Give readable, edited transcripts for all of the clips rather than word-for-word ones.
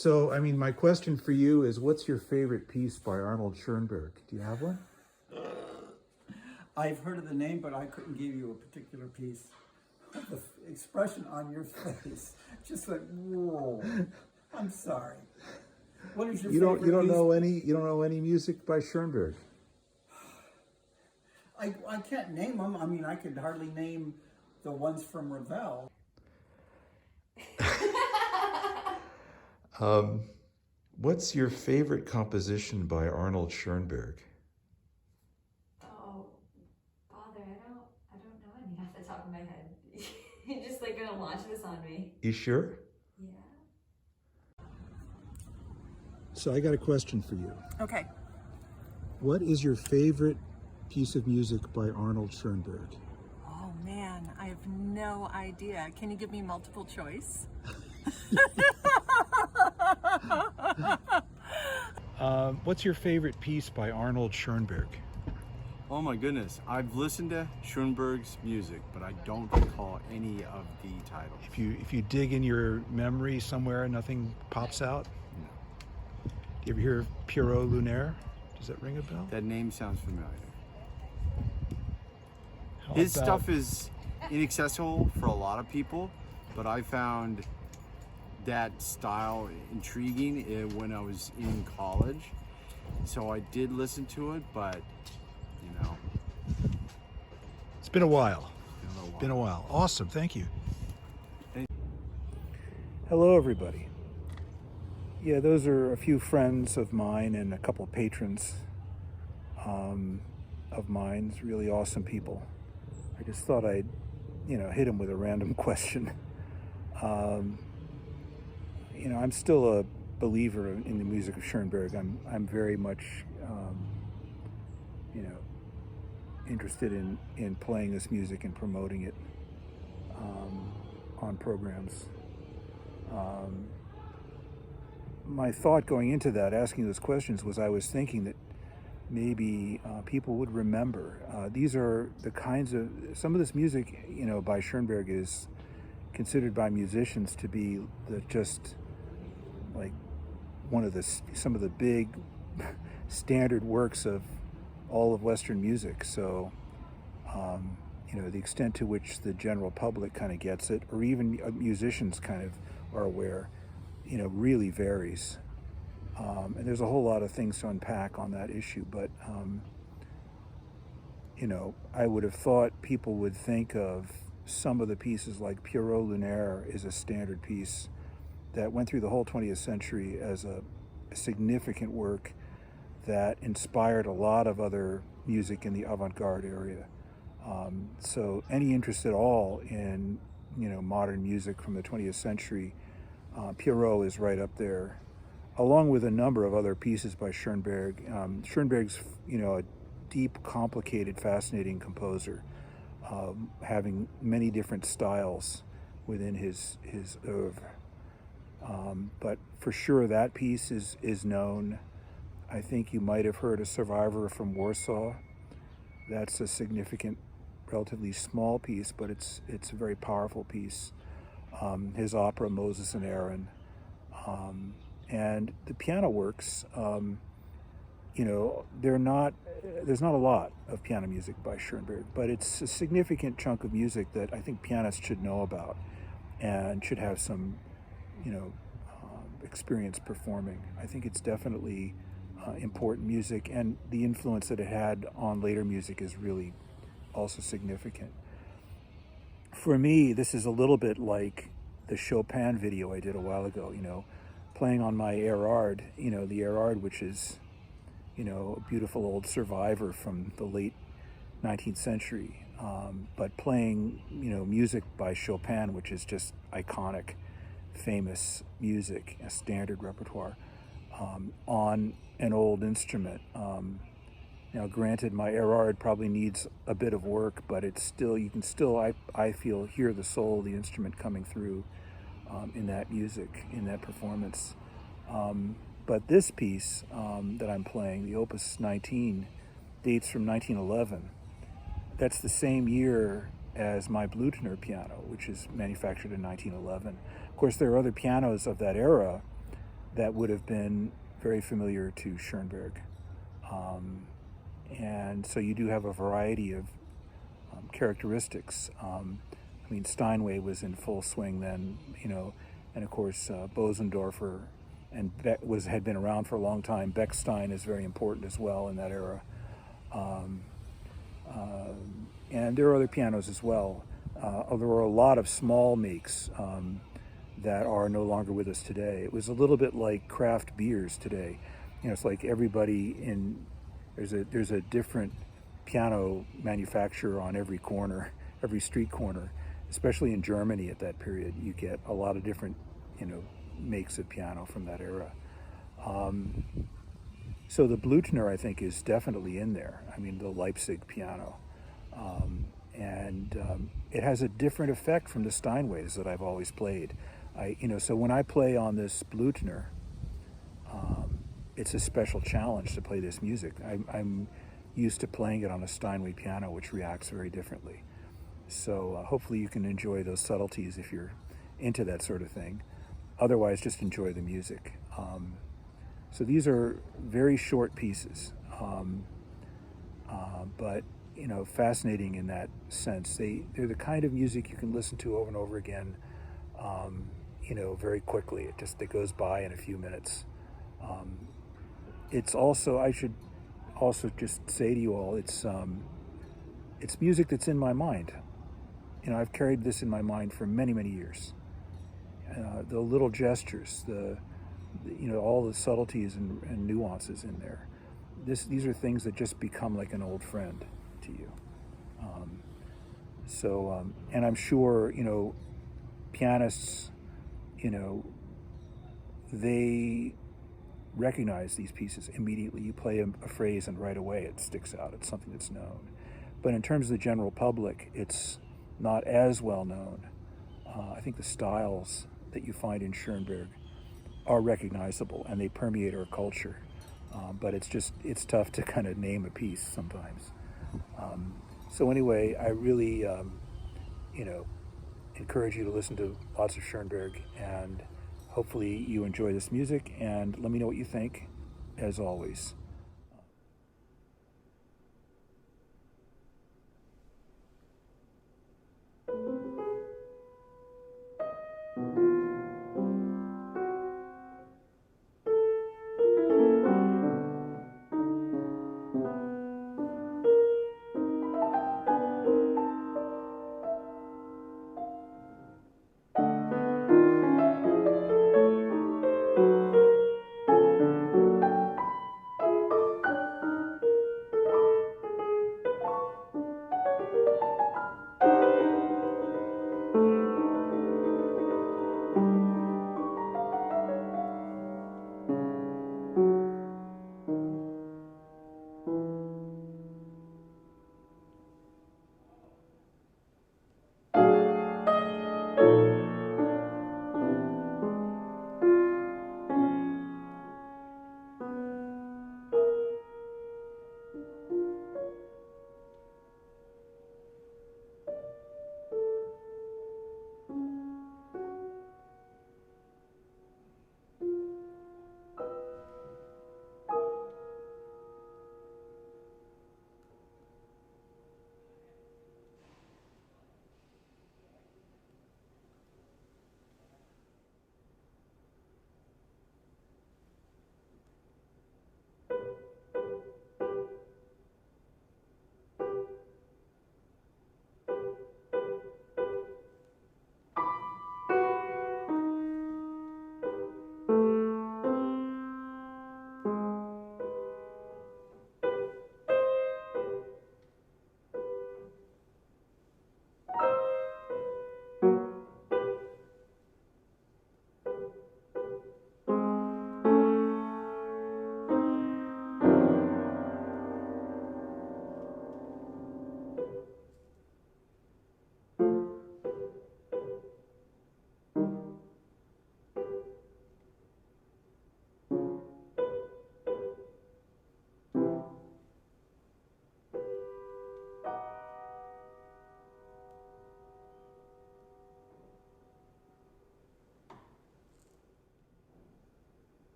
So, I mean, my question for you is, what's your favorite piece by Arnold Schoenberg? Do you have one? I've heard of the name, but I couldn't give you a particular piece. The expression on your face, just like, whoa. I'm sorry. What is your favorite piece? You don't know any music by Schoenberg? I can't name them. I mean, I could hardly name the ones from Ravel. What's your favorite composition by Arnold Schoenberg? Oh, bother! I don't know any off the top of my head. You're just like gonna launch this on me. You sure? Yeah. So I got a question for you. Okay. What is your favorite piece of music by Arnold Schoenberg? Oh man, I have no idea. Can you give me multiple choice? What's your favorite piece by Arnold Schoenberg? Oh my goodness, I've listened to Schoenberg's music, but I don't recall any of the titles. If you dig in your memory somewhere, nothing pops out? No. Do you ever hear Pierrot Lunaire? Does that ring a bell? That name sounds familiar. How His about- stuff is inaccessible for a lot of people, but I found that style intriguing when I was in college. So I did listen to it, but you know. It's been a while. Been a while. Been a while. Awesome. Thank you. Hello, everybody. Yeah, those are a few friends of mine and a couple of patrons of mine. Really awesome people. I just thought I'd, hit them with a random question. I'm still a believer in the music of Schoenberg. I'm very much, interested in playing this music and promoting it on programs. My thought going into that, asking those questions, was I was thinking that maybe people would remember. These are the kinds of, some of this music, by Schoenberg is considered by musicians to be just like some of the big standard works of all of Western music. So, the extent to which the general public kind of gets it, or even musicians kind of are aware, really varies. And there's a whole lot of things to unpack on that issue, but, I would have thought people would think of some of the pieces like Pierrot Lunaire is a standard piece that went through the whole 20th century as a significant work that inspired a lot of other music in the avant-garde area. So any interest at all in, modern music from the 20th century, Pierrot is right up there, along with a number of other pieces by Schoenberg. Schoenberg's, a deep, complicated, fascinating composer, having many different styles within his oeuvre. But for sure that piece is known. I think you might have heard A Survivor from Warsaw. That's a significant, relatively small piece, but it's a very powerful piece. His opera Moses and Aaron, and the piano works. There's not a lot of piano music by Schoenberg, but it's a significant chunk of music that I think pianists should know about and should have some, experience performing. I think it's definitely important music, and the influence that it had on later music is really also significant. For me, this is a little bit like the Chopin video I did a while ago, playing on my Erard, the Erard, which is, a beautiful old survivor from the late 19th century, but playing, music by Chopin, which is just iconic, famous music, a standard repertoire, on an old instrument. Now, granted, my Erard probably needs a bit of work, but it's still, you can still, I feel, hear the soul of the instrument coming through in that music, in that performance. But this piece that I'm playing, the Opus 19, dates from 1911. That's the same year as my Blüthner piano, which is manufactured in 1911. Of course, there are other pianos of that era that would have been very familiar to Schoenberg. And so you do have a variety of characteristics. I mean, Steinway was in full swing then, and of course Bosendorfer and Beck had been around for a long time. Bechstein is very important as well in that era. And there are other pianos as well. There were a lot of small makes that are no longer with us today. It was a little bit like craft beers today. It's like there's a different piano manufacturer on every corner, every street corner. Especially in Germany at that period, you get a lot of different, makes of piano from that era. So the Blüthner, I think, is definitely in there. I mean, the Leipzig piano. It has a different effect from the Steinways that I've always played. So when I play on this Blüthner, it's a special challenge to play this music. I'm used to playing it on a Steinway piano, which reacts very differently. So hopefully you can enjoy those subtleties if you're into that sort of thing. Otherwise, just enjoy the music. So these are very short pieces, but fascinating in that sense. They're the kind of music you can listen to over and over again, very quickly. It goes by in a few minutes. It's also, I should also just say to you all, it's music that's in my mind. I've carried this in my mind for many, many years. The little gestures, all the subtleties and nuances in there. These are things that just become like an old friend to you. And I'm sure, pianists, they recognize these pieces immediately. You play a phrase and right away it sticks out. It's something that's known. But in terms of the general public, it's not as well known. I think the styles that you find in Schoenberg are recognizable and they permeate our culture. But it's tough to kind of name a piece sometimes. So anyway, I really, encourage you to listen to lots of Schoenberg, and hopefully you enjoy this music, and let me know what you think, as always.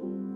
Thank you.